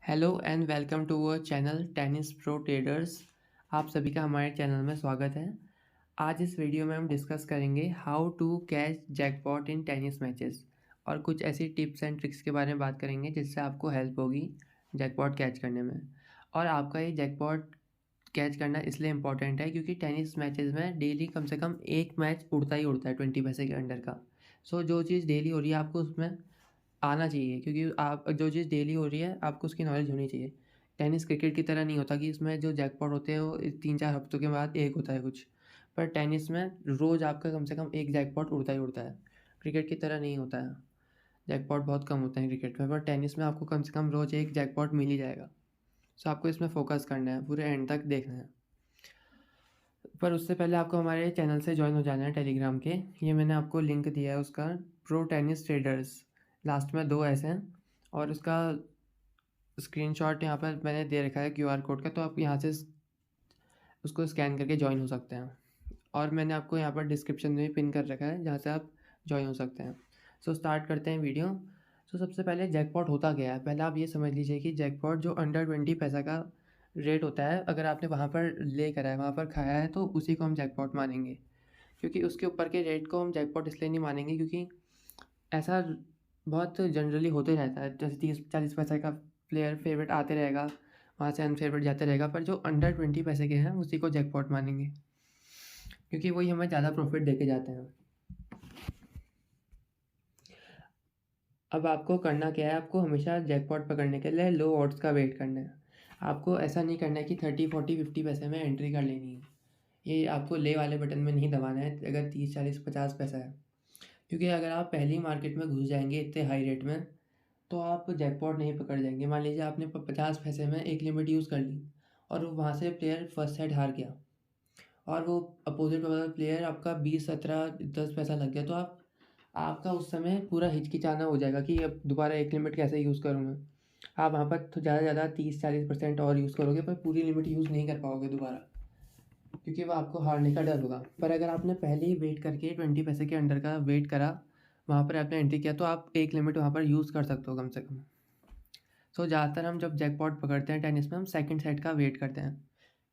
Hello and welcome to our channel tennis pro traders. आप सभी का हमारे चैनल में स्वागत है। आज इस वीडियो में हम डिस्कस करेंगे how to catch jackpot in tennis matches और कुछ ऐसी टिप्स एंड ट्रिक्स के बारे में बात करेंगे जिससे आपको हेल्प होगी जैकपॉट कैच करने में। और आपका ये जैकपॉट कैच करना इसलिए इम्पॉर्टेंट है क्योंकि टेनिस मैचेस में डेली कम से कम एक मैच उड़ता ही उड़ता है 20 पैसे के अंडर का। सो जो चीज़ डेली हो रही है आपको उसमें आना चाहिए, क्योंकि आप जो चीज़ डेली हो रही है आपको उसकी नॉलेज होनी चाहिए। टेनिस क्रिकेट की तरह नहीं होता कि इसमें जो जैकपॉट होते हैं वो 3-4 हफ्तों के बाद एक होता है कुछ। पर टेनिस में रोज़ आपका कम से कम एक जैकपॉट उड़ता ही उड़ता है। क्रिकेट की तरह नहीं होता है, जैकपॉट बहुत कम होते हैं क्रिकेट में, पर टेनिस में आपको कम से कम रोज़ एक जैकपॉट मिल ही जाएगा। सो आपको इसमें फ़ोकस करना है, पूरे एंड तक देखना है। पर उससे पहले आपको हमारे चैनल से जॉइन हो जाना है टेलीग्राम के। ये मैंने आपको लिंक दिया है उसका, प्रो टेनिस ट्रेडर्स, लास्ट में 2 ऐसे हैं और उसका स्क्रीनशॉट यहाँ पर मैंने दे रखा है क्यूआर कोड का, तो आप यहाँ से उसको स्कैन करके ज्वाइन हो सकते हैं। और मैंने आपको यहाँ पर डिस्क्रिप्शन में पिन कर रखा है जहाँ से आप ज्वाइन हो सकते हैं। सो स्टार्ट करते हैं वीडियो। सो सबसे पहले जैकपॉट होता क्या है, पहले आप ये समझ लीजिए कि जैकपॉट जो अंडर 20 पैसा का रेट होता है, अगर आपने वहाँ पर ले करा है, वहाँ पर खाया है, तो उसी को हम जैकपॉट मानेंगे। क्योंकि उसके ऊपर के रेट को हम जैकपॉट इसलिए नहीं मानेंगे क्योंकि ऐसा बहुत जनरली होते रहता है, जैसे 30-40 पैसे का प्लेयर फेवरेट आते रहेगा, वहाँ से अनफेवरेट जाते रहेगा, पर जो अंडर 20 पैसे के हैं उसी को जैकपॉट मानेंगे क्योंकि वही हमें ज़्यादा प्रॉफिट देके जाते हैं। अब आपको करना क्या है, आपको हमेशा जैकपॉट पकड़ने के लिए लो ऑड्स का वेट करना है। आपको ऐसा नहीं करना है कि 30-40-50 पैसे में एंट्री कर लेनी है। ये आपको ले वाले बटन में नहीं दबाना है अगर 30-40-50 पैसा है, क्योंकि अगर आप पहली मार्केट में घुस जाएंगे इतने हाई रेट में तो आप जैकपॉट नहीं पकड़ जाएंगे। मान लीजिए आपने 50 पैसे में एक लिमिट यूज़ कर ली और वहाँ से प्लेयर फर्स्ट सेट हार गया और वो अपोजिट वाला प्लेयर आपका 20-17-10 पैसा लग गया, तो आपका उस समय पूरा हिचकिचाना हो जाएगा कि अब दोबारा एक लिमिट कैसे यूज़ करूँ मैं। आप वहाँ पर तो ज़्यादा से ज़्यादा 30-40% और यूज़ करोगे, पर पूरी लिमिट यूज़ नहीं कर पाओगे दोबारा, क्योंकि वो आपको हारने का डर होगा। पर अगर आपने पहले ही वेट करके 20 पैसे के अंडर का वेट करा, वहाँ पर आपने एंट्री किया, तो आप एक लिमिट वहाँ पर यूज़ कर सकते हो कम से कम। सो ज़्यादातर हम जब जैकपॉट पकड़ते हैं टेनिस में, हम सेकंड सेट का वेट करते हैं,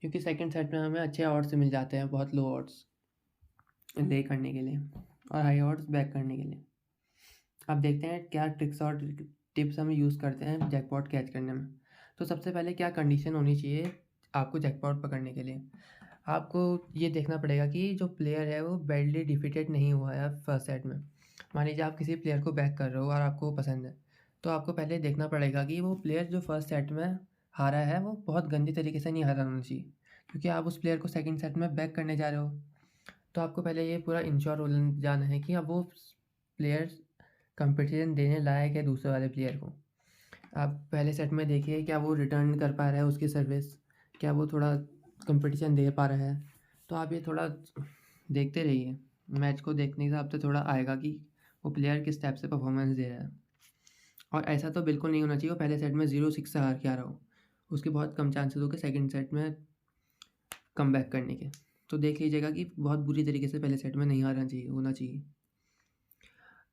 क्योंकि सेकंड सेट में हमें अच्छे ऑड्स मिल जाते हैं, बहुत लो ऑड्स ले करने के लिए और हाई ऑड्स बैक करने के लिए। अब देखते हैं क्या ट्रिक्स और टिप्स हम यूज़ करते हैं जैकपॉट कैच करने में। तो सबसे पहले क्या कंडीशन होनी चाहिए आपको जैकपॉट पकड़ने के लिए, आपको ये देखना पड़ेगा कि जो प्लेयर है वो बैडली डिफीटेड नहीं हुआ है फर्स्ट सेट में। मान लीजिए आप किसी प्लेयर को बैक कर रहे हो और आपको वो पसंद है, तो आपको पहले देखना पड़ेगा कि वो प्लेयर जो फर्स्ट सेट में हारा है वो बहुत गंदी तरीके से नहीं हारा होना चाहिए, क्योंकि आप उस प्लेयर को सेकंड सेट में बैक करने जा रहे हो। तो आपको पहले ये पूरा इंश्योर हो जाना है कि अब वो प्लेयर कंपटीशन देने लायक है दूसरे वाले प्लेयर को। आप पहले सेट में देखिए क्या वो रिटर्न कर पा रहा है उसकी सर्विस, क्या वो थोड़ा कंपटीशन दे पा रहा है। तो आप ये थोड़ा देखते रहिए, मैच को देखने के हिसाब से थोड़ा आएगा कि वो प्लेयर किस टाइप से परफॉर्मेंस दे रहा है। और ऐसा तो बिल्कुल नहीं होना चाहिए वो पहले सेट में 0-6 से हार के आ रहा हो, उसके बहुत कम चांसेस हो कि सेकंड सेट में कम बैक करने के। तो देख लीजिएगा कि बहुत बुरी तरीके से पहले सेट में नहीं हारना चाहिए, होना चाहिए।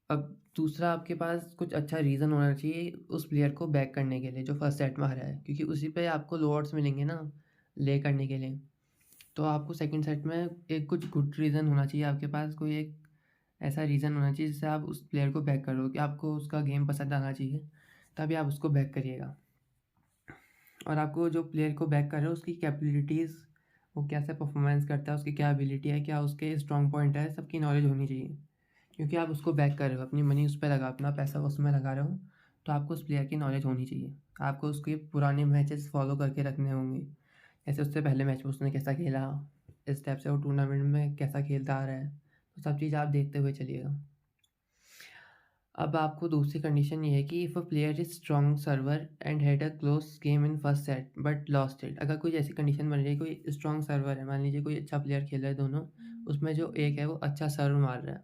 अब दूसरा, आपके पास कुछ अच्छा रीज़न होना चाहिए उस प्लेयर को बैक करने के लिए जो फर्स्ट सेट में हारा है, क्योंकि उसी पे आपको लो ऑड्स मिलेंगे ना ले करने के लिए। तो आपको सेकंड सेट में एक कुछ गुड रीज़न होना चाहिए, आपके पास कोई एक ऐसा रीज़न होना चाहिए जिससे आप उस प्लेयर को बैक करो, कि आपको उसका गेम पसंद आना चाहिए, तभी आप उसको बैक करिएगा। और आपको जो प्लेयर को बैक कर रहे हो उसकी कैपेबिलिटीज़, वो कैसे परफॉर्मेंस करता है, उसकी क्या एबिलिटी है, क्या उसके स्ट्रॉन्ग पॉइंट है, सबकी नॉलेज होनी चाहिए। क्योंकि आप उसको बैक कर रहे हो, अपनी मनी उस पे लगा, अपना पैसा उसमें लगा रहे हो, तो आपको उस प्लेयर की नॉलेज होनी चाहिए। आपको उसके पुराने मैचेस फॉलो करके रखने होंगे, जैसे उससे पहले मैच में उसने कैसा खेला, इस टाइप से वो टूर्नामेंट में कैसा खेलता आ रहा है, तो सब चीज़ आप देखते हुए चलिएगा। अब आपको दूसरी कंडीशन ये है कि if a player is strong server and had a close game in first set but lost it. अगर कोई ऐसी कंडीशन बन रही है, कोई स्ट्रॉन्ग सर्वर है, मान लीजिए कोई अच्छा प्लेयर खेल रहा है दोनों, उसमें जो एक है वो अच्छा सर्व मार रहा है,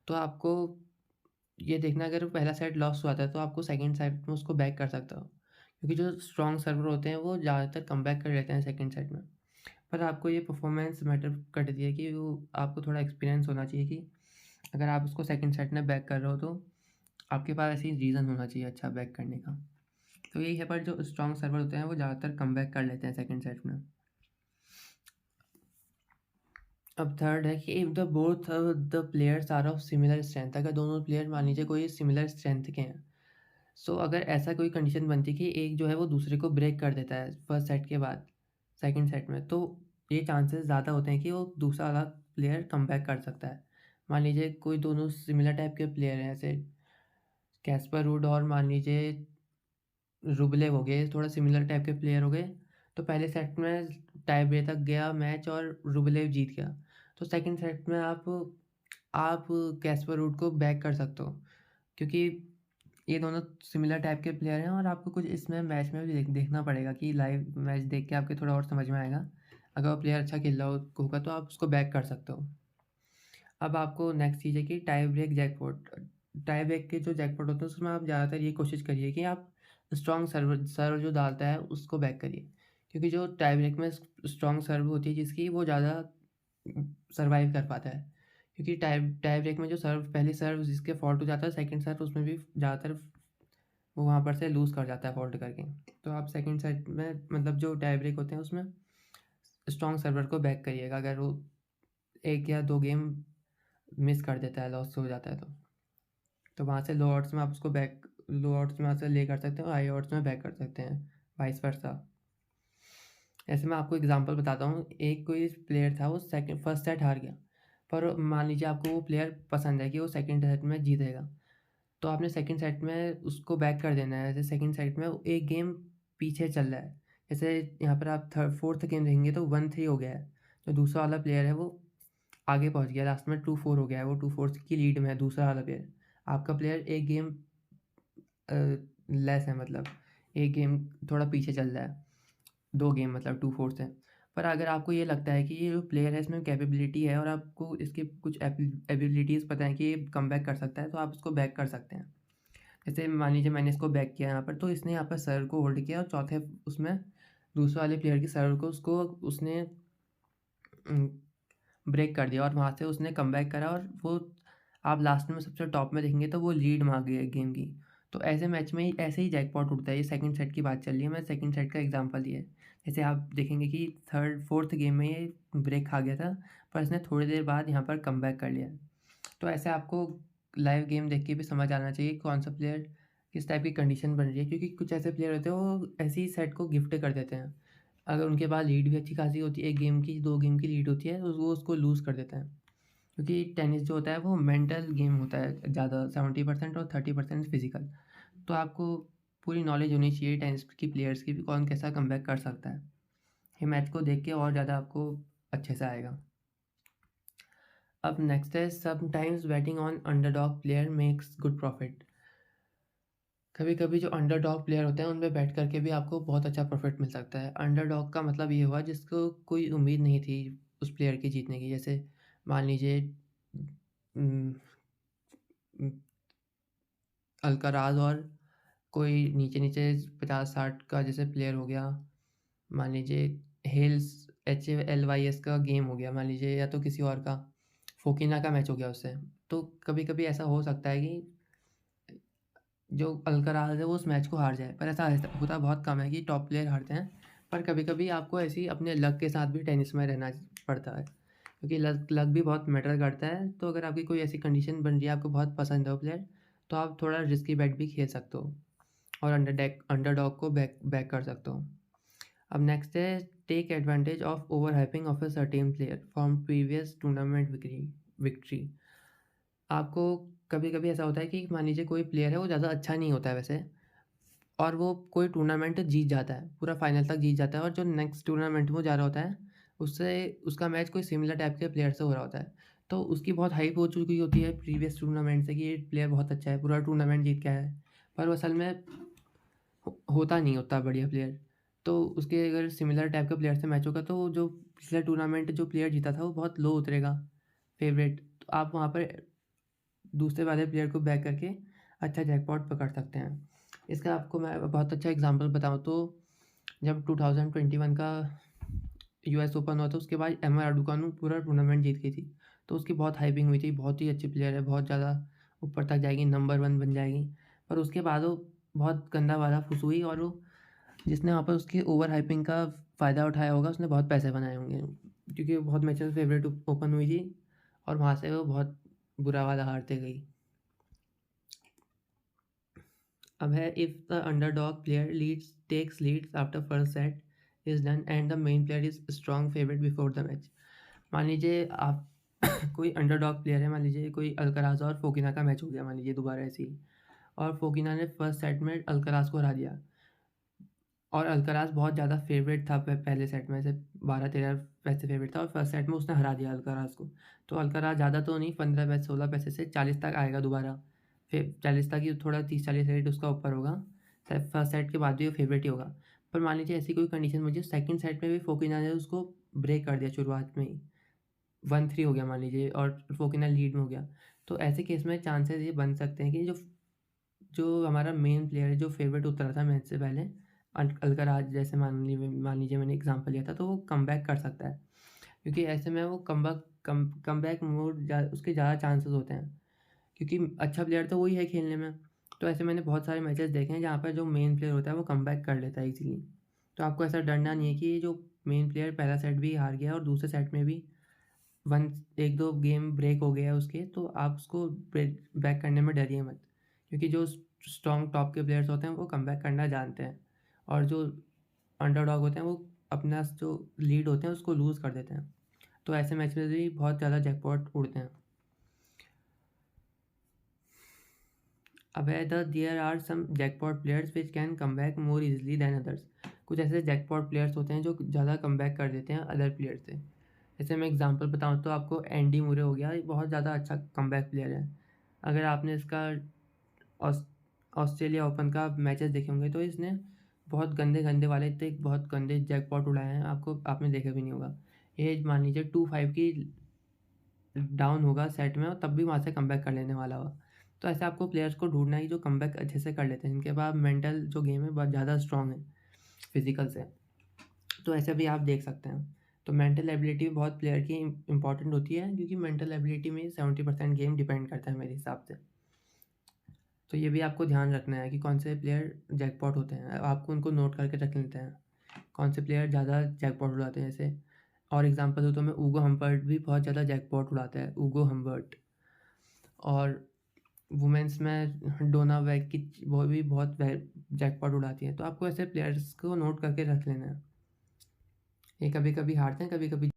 तो आपको ये देखना है अगर वो पहला सेट लॉस हुआ था तो आपको सेकंड सेट में उसको बैक कर सकते हो, क्योंकि जो स्ट्रॉन्ग सर्वर होते हैं वो ज़्यादातर कमबैक कर लेते हैं सेकंड सेट में। पर आपको ये परफॉर्मेंस मैटर करती है कि वो आपको थोड़ा एक्सपीरियंस होना चाहिए कि अगर आप उसको सेकंड सेट में बैक कर रहे हो तो आपके पास ऐसी रीज़न होना चाहिए अच्छा बैक करने का। तो यही है, पर जो स्ट्रॉन्ग सर्वर होते हैं वो ज़्यादातर कमबैक कर लेते हैं सेकंड सेट में। अब थर्ड है कि if the both the players are of similar strength, अगर दोनों प्लेयर मान लीजिए कोई सिमिलर स्ट्रेंथ के हैं, सो अगर ऐसा कोई कंडीशन बनती कि एक जो है वो दूसरे को ब्रेक कर देता है फर्स्ट सेट के बाद सेकंड सेट में, तो ये चांसेस ज़्यादा होते हैं कि वो दूसरा वाला प्लेयर कमबैक कर सकता है। मान लीजिए कोई दोनों सिमिलर टाइप के प्लेयर हैं, जैसे कैस्पर रूड और मान लीजिए रुबलेव हो गए, थोड़ा सिमिलर टाइप के प्लेयर हो गए। तो पहले सेट में टाई ब्रेक तक गया मैच और रुबलेव जीत गया, तो सेकंड सेट में आप कैस्पर रूड को बैक कर सकते हो, क्योंकि ये दोनों सिमिलर टाइप के प्लेयर हैं। और आपको कुछ इसमें मैच में भी देखना पड़ेगा कि लाइव मैच देख के आपके थोड़ा और समझ में आएगा। अगर वो प्लेयर अच्छा खेल रहा होगा तो आप उसको बैक कर सकते हो। अब आपको नेक्स्ट चीज़ है कि tie break jackpot. Tie break के जो जैकपॉट होते हैं उसमें आप ज़्यादातर ये कोशिश करिए कि आप स्ट्रॉन्ग सर्व जो डालता है उसको बैक करिए, क्योंकि जो टाई ब्रेक में स्ट्रॉन्ग सर्व होती है जिसकी, वो ज़्यादा सर्वाइव कर पाता है। क्योंकि टाई ब्रेक में जो पहली सर्व जिसके फॉल्ट हो जाता है, सेकंड सर्व उसमें भी ज़्यादातर वो वहाँ पर से लूज़ कर जाता है फॉल्ट करके। तो आप सेकंड सेट में मतलब जो टाई ब्रेक होते हैं उसमें स्ट्रॉन्ग सर्वर को बैक करिएगा, अगर वो 1 या 2 गेम मिस कर देता है, लॉस हो जाता है तो वहाँ से लो ऑड्स में आप उसको लो ऑड्स में वहाँ से ले कर सकते हो, हाई ऑड्स में बैक कर सकते हैं, वाइस वर्सा। ऐसे मैं आपको एग्जांपल बताता हूँ। एक कोई प्लेयर था, वो फर्स्ट सेट हार गया, पर मान लीजिए आपको वो प्लेयर पसंद है कि वो सेकंड सेट में जीतेगा, तो आपने सेकंड सेट में उसको बैक कर देना है। जैसे सेकंड सेट में वो एक गेम पीछे चल रहा है, जैसे यहाँ पर आप फोर्थ गेम देखेंगे तो 1-3 हो गया है, तो दूसरा वाला प्लेयर है वो आगे पहुँच गया, लास्ट में 2-4 हो गया है, वो 2-4 की लीड में है दूसरा वाला प्लेयर। आपका प्लेयर एक गेम लेस है, मतलब एक गेम थोड़ा पीछे चल रहा है, 2 गेम मतलब 2-4 से। पर अगर आपको ये लगता है कि ये जो प्लेयर है इसमें कैपेबिलिटी है और आपको इसकी कुछ एबिलिटीज़ पता है कि ये कमबैक कर सकता है, तो आप इसको बैक कर सकते हैं। जैसे मान लीजिए मैंने इसको बैक किया यहाँ पर, तो इसने यहाँ पर सर्व को होल्ड किया और चौथे उसमें दूसरे वाले प्लेयर की सर्व को उसने ब्रेक कर दिया और वहाँ से उसने कमबैक करा, और वो आप लास्ट में सबसे टॉप में देखेंगे तो वो लीड में आ गई है गेम की। तो ऐसे मैच में ऐसे ही जैकपॉट उठता है। ये सेकंड सेट की बात चल रही है, मैं सेकंड सेट का एग्जांपल दिया है। जैसे आप देखेंगे कि थर्ड फोर्थ गेम में ये ब्रेक खा गया था, पर इसने थोड़ी देर बाद यहाँ पर कमबैक कर लिया। तो ऐसे आपको लाइव गेम देख के भी समझ आना चाहिए कौन सा प्लेयर किस टाइप की कंडीशन बन रही है, क्योंकि कुछ ऐसे प्लेयर होते हैं वो ऐसे ही सेट को गिफ्ट कर देते हैं। अगर उनके पास लीड भी अच्छी खासी होती है, 1 गेम की 2 गेम की लीड होती है, तो वो उसको लूज़ कर देते हैं। क्योंकि टेनिस जो होता है वो मेंटल गेम होता है ज़्यादा, 70% और 30% फिजिकल। तो आपको पूरी नॉलेज होनी चाहिए टेनिस की प्लेयर्स की भी, कौन कैसा कमबैक कर सकता है। ये मैच को देख के और ज़्यादा आपको अच्छे से आएगा। अब नेक्स्ट है sometimes batting on underdog player makes good profit. कभी कभी जो अंडरडॉग प्लेयर होते हैं उनमें बैठ करके भी आपको बहुत अच्छा प्रॉफिट मिल सकता है। अंडरडॉग का मतलब ये हुआ जिसको कोई उम्मीद नहीं थी उस प्लेयर की जीतने की। जैसे मान लीजिए अल्काराज और कोई नीचे नीचे 50-60 का जैसे प्लेयर हो गया, मान लीजिए हेल्स HLYS का गेम हो गया मान लीजिए, या तो किसी और का फोकिना का मैच हो गया उससे। तो कभी कभी ऐसा हो सकता है कि जो अल्काराज है वो उस मैच को हार जाए, पर ऐसा होता बहुत कम है कि टॉप प्लेयर हारते हैं। पर कभी कभी आपको ऐसे ही अपने लक के साथ भी टेनिस में रहना पड़ता है, क्योंकि लक लक भी बहुत मैटर करता है। तो अगर आपकी कोई ऐसी कंडीशन बन रही है, आपको बहुत पसंद है वो प्लेयर, तो आप थोड़ा रिस्की बैट भी खेल सकते हो और अंडरडॉग को बैक बैक कर सकते हो। अब नेक्स्ट है take advantage of over hyping of a certain player from previous tournament victory. आपको कभी कभी ऐसा होता है कि मान लीजिए कोई प्लेयर है वो ज़्यादा अच्छा नहीं होता है वैसे, और वो कोई टूर्नामेंट जीत जाता है, पूरा फाइनल तक जीत जाता है, और जो नेक्स्ट टूर्नामेंट में वो जा रहा होता है उससे उसका मैच कोई सिमिलर टाइप के प्लेयर से हो रहा होता है। तो उसकी बहुत हाइप हो चुकी होती है प्रीवियस टूर्नामेंट से कि ये प्लेयर बहुत अच्छा है, पूरा टूर्नामेंट जीत गया है, पर वो असल में होता नहीं उतना बढ़िया प्लेयर। तो उसके अगर सिमिलर टाइप का प्लेयर से मैच होगा तो जो पिछला टूर्नामेंट जो प्लेयर जीता था वो बहुत लो उतरेगा फेवरेट, तो आप वहाँ पर दूसरे वाले प्लेयर को बैक करके अच्छा जैकपॉट पकड़ सकते हैं। इसका आपको मैं बहुत अच्छा एग्जांपल बताऊँ तो जब 2021 का US ओपन हुआ था उसके बाद एमा राडुकानु पूरा टूर्नामेंट जीत गई थी, तो उसकी बहुत हाइपिंग हुई थी, बहुत ही अच्छी प्लेयर है, बहुत ज़्यादा ऊपर तक जाएगी, नंबर 1 बन जाएगी। पर उसके बाद वो बहुत गंदा वाला फुसुई, और वो जिसने वहाँ पर उसके ओवर हाइपिंग का फ़ायदा उठाया होगा उसने बहुत पैसे बनाए होंगे, क्योंकि वो बहुत मैचेस फेवरेट ओपन हुई थी और वहाँ से वो बहुत बुरा वाला हारते गई। अब है, if the underdog player leads after first set is done and the main player is strong favourite before the match. मान लीजिए आप कोई अंडरडॉग प्लेयर है, मान लीजिए कोई अल्कराज और फोकिना का मैच हो गया, मान लीजिए दोबारा ऐसे ही, और फोकिना ने फर्स्ट सेट में अल्कराज को हरा दिया, और अल्कराज बहुत ज़्यादा फेवरेट था पहले सेट में से 12-13 पैसे फेवरेट था, और फर्स्ट सेट में उसने हरा दिया अल्कराज को। तो अल्कराज ज़्यादा तो नहीं, 15 पैसे 16 पैसे से 40 तक आएगा दोबारा, फिर 40 तक ही, थोड़ा 30-40 रेट उसका ऊपर होगा, फर्स्ट सेट के बाद भी वो फेवरेट ही होगा। पर मान लीजिए ऐसी कोई कंडीशन मुझे सेकंड सेट में भी फोकिना ने उसको ब्रेक कर दिया शुरुआत में ही, 1-3 हो गया मान लीजिए और फोकिना लीड में हो गया, तो ऐसे केस में चांसेस ये बन सकते हैं कि जो जो हमारा मेन प्लेयर है, जो फेवरेट उतरा था मैच से पहले, अल्कराज जैसे मान लीजिए मैंने एग्जांपल लिया था, तो वो कमबैक कर सकता है, क्योंकि ऐसे में वो कमबैक मोड उसके ज़्यादा चांसेस होते हैं, क्योंकि अच्छा प्लेयर तो वही है खेलने में। तो ऐसे मैंने बहुत सारे मैचेस देखे हैं जहाँ पर जो मेन प्लेयर होता है वो कमबैक कर लेता है इजीली। तो आपको ऐसा डरना नहीं है कि जो मेन प्लेयर पहला सेट भी हार गया और दूसरे सेट में भी वन एक दो गेम ब्रेक हो गया उसके, तो आप उसको ब्रेक बैक करने में डरिए मत, क्योंकि जो स्ट्रॉन्ग टॉप के प्लेयर्स होते हैं वो कमबैक करना जानते हैं, और जो अंडरडॉग होते हैं वो अपना जो लीड होते हैं उसको लूज़ कर देते हैं। तो ऐसे मैच में भी बहुत ज़्यादा जैकपॉट उड़ते हैं। अब है, the there are some jackpot players which can come back more easily than others. कुछ ऐसे जैकपॉट प्लेयर्स होते हैं जो ज़्यादा कम बैक कर देते हैं अदर प्लेयर से। जैसे मैं एग्जांपल बताऊँ तो आपको एंडी मुरे हो गया, ये बहुत ज़्यादा अच्छा कमबैक प्लेयर है। अगर आपने इसका ऑस ऑस्ट्रेलिया ओपन का मैचेस देखे होंगे तो इसने बहुत गंदे-गंदे वाले, इतने बहुत गंदे जैकपॉट उड़ाए हैं, आपने देखा भी नहीं होगा। ये मान लीजिए 2-5 की डाउन होगा सेट में और तब भी वहाँ से कमबैक कर लेने वाला होगा। तो ऐसे आपको प्लेयर्स को ढूँढना है जो कमबैक अच्छे से कर लेते हैं, जिनके पास मेंटल जो गेम है बहुत ज़्यादा स्ट्रॉन्ग है फिज़िकल से। तो ऐसे भी आप देख सकते हैं। तो मेंटल एबिलिटी बहुत प्लेयर की इम्पोर्टेंट होती है, क्योंकि मेंटल एबिलिटी में 70% गेम डिपेंड करता है मेरे हिसाब से। तो ये भी आपको ध्यान रखना है कि कौन से प्लेयर जैकपॉट होते हैं, आपको उनको नोट करके रख लेते हैं, कौन से प्लेयर ज़्यादा जैकपॉट उड़ाते हैं। जैसे और एग्जांपल दूँ तो मैं ऊगो हम्बर्ट भी बहुत ज़्यादा जैकपॉट उड़ाता है, ऊगो हम्बर्ट। और वुमेन्स में डोना वेकिच, वो भी बहुत जैकपॉट उड़ाती है। तो आपको ऐसे प्लेयर्स को नोट करके रख लेना है, ये कभी कभी हारते हैं कभी कभी।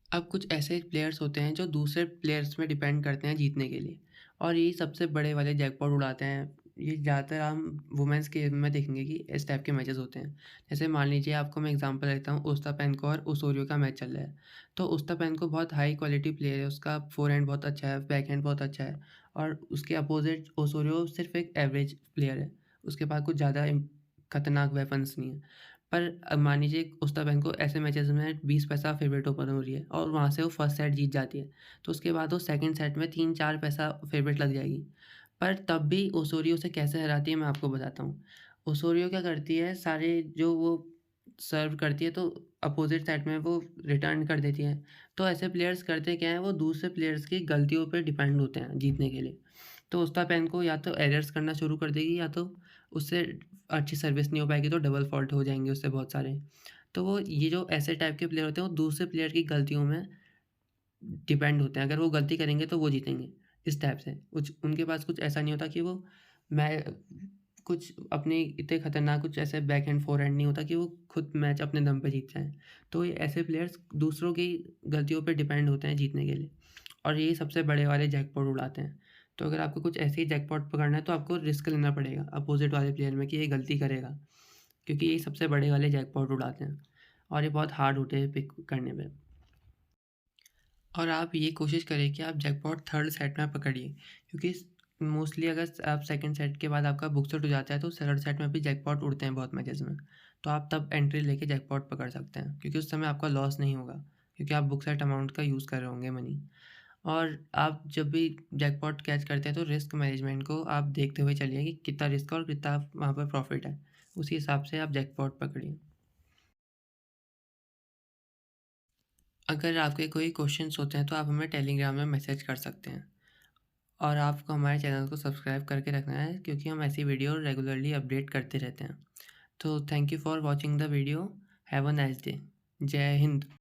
अब कुछ ऐसे प्लेयर्स होते हैं जो दूसरे प्लेयर्स में डिपेंड करते हैं जीतने के लिए, और ये सबसे बड़े वाले जैकपॉट उड़ाते हैं। ये ज़्यादातर हम वुमेन्स के में देखेंगे कि इस टाइप के मैचेस होते हैं। जैसे मान लीजिए आपको मैं एग्जांपल देता हूँ, ओस्तापेंको और ओसोरियो का मैच चल रहा है। तो ओस्तापेंको बहुत हाई क्वालिटी प्लेयर है, उसका फोरहैंड बहुत अच्छा है, बैकहैंड बहुत अच्छा है, और उसके अपोजिट ओसोरियो सिर्फ एक एवरेज प्लेयर है, उसके पास कुछ ज़्यादा खतरनाक वेपन्स नहीं है। पर अब मान लीजिए ओस्तापेंको ऐसे मैचेस में 20 पैसा फेवरेट ओपन हो रही है और वहाँ से वो फर्स्ट सेट जीत जाती है, तो उसके बाद वो सेकंड सेट में 3-4 पैसा फेवरेट लग जाएगी। पर तब भी ओसोरियो से कैसे हराती है मैं आपको बताता हूँ। ओसोरियो क्या करती है, सारे जो वो सर्व करती है तो अपोजिट साइड में वो रिटर्न कर देती है। तो ऐसे प्लेयर्स करते क्या हैं, वो दूसरे प्लेयर्स की गलतियों पे डिपेंड होते हैं जीतने के लिए। तो ओस्तापेंको या तो एरर्स करना शुरू कर देगी, या तो उससे अच्छी सर्विस नहीं हो पाएगी, तो डबल फॉल्ट हो जाएंगे उससे बहुत सारे। तो वो ये जो ऐसे टाइप के प्लेयर होते हैं वो दूसरे प्लेयर की गलतियों में डिपेंड होते हैं, अगर वो गलती करेंगे तो वो जीतेंगे। इस टाइप से कुछ उनके पास कुछ ऐसा नहीं होता कि वो मैं कुछ अपनी इतने खतरनाक कुछ ऐसे बैकहैंड फोरहैंड नहीं होता कि वो खुद मैच अपने दम पे जीत जाएँ। तो ये ऐसे प्लेयर्स दूसरों की गलतियों पे डिपेंड होते हैं जीतने के लिए, और यही सबसे बड़े वाले जैकपॉट उड़ाते हैं। तो अगर आपको कुछ ऐसे ही जैकपॉट पकड़ना है तो आपको रिस्क लेना पड़ेगा अपोज़िट वाले प्लेयर में कि ये गलती करेगा, क्योंकि ये सबसे बड़े वाले जैकपॉट उड़ाते हैं और ये बहुत हार्ड होते हैं पिक करने में। और आप ये कोशिश करें कि आप जैकपॉट थर्ड सेट में पकड़िए, क्योंकि मोस्टली अगर आप सेकंड सेट के बाद आपका बुक सेट हो जाता है तो थर्ड सेट में भी जैकपॉट उड़ते हैं बहुत मैचेस में। तो आप तब एंट्री लेके जैकपॉट पकड़ सकते हैं, क्योंकि उस समय आपका लॉस नहीं होगा, क्योंकि आप बुक सेट अमाउंट का यूज़ कर रहे होंगे मनी। और आप जब भी जैकपॉट कैच करते हैं तो रिस्क मैनेजमेंट को आप देखते हुए चलिए कि कितना रिस्क और कितना वहाँ पर प्रॉफिट है, उसी हिसाब से आप जैकपॉट पकड़िए। अगर आपके कोई क्वेश्चंस होते हैं तो आप हमें टेलीग्राम में मैसेज कर सकते हैं। और आपको हमारे चैनल को सब्सक्राइब करके रखना है, क्योंकि हम ऐसी वीडियो रेगुलरली अपडेट करते रहते हैं। तो thank you for watching the video. Have a nice day. जय हिंद।